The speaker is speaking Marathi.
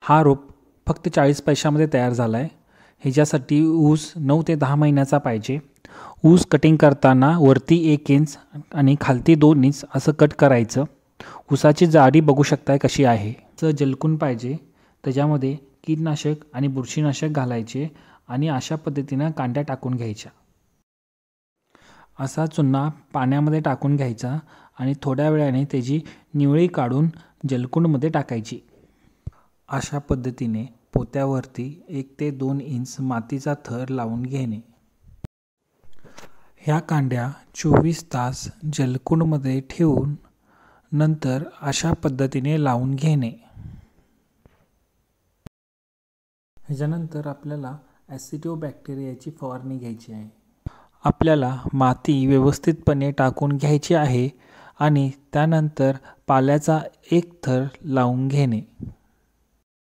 हा रोप फक्त 40 पैशामध्ये तयार झाला आहे. ह्याच्यासाठी ऊस 9 ते 10 महिन्याचा पाहिजे. ऊस कटिंग करताना वरती 1 इंच आणि खालती 2 इंच असं कट करायचं. ऊसाची जाडी बघू शकताय कशी आहे. जलकुंड पाहिजे, त्याच्यामध्ये कीटनाशक आणि बुरशीनाशक घालायचे आणि अशा पद्धतीनं कांड्या टाकून घ्यायच्या. असा चुना पाण्यामध्ये टाकून घ्यायचा आणि थोड्या वेळाने त्याची निवळी काढून जलकुंडमध्ये टाकायची. अशा पद्धतीने पोत्यावरती 1 ते 2 इंच मातीचा थर लावून घेणे. ह्या कांड्या 24 तास जलकुंडमध्ये ठेवून नंतर अशा पद्धतीने लावून घेणे. ह्याच्यानंतर आपल्याला ॲसिडोबॅक्टेरियाची फवारणी घ्यायची आहे. आपल्याला माती व्यवस्थितपणे टाकून घ्यायची आहे आणि त्यानंतर पाल्याचा एक थर लावून घेणे.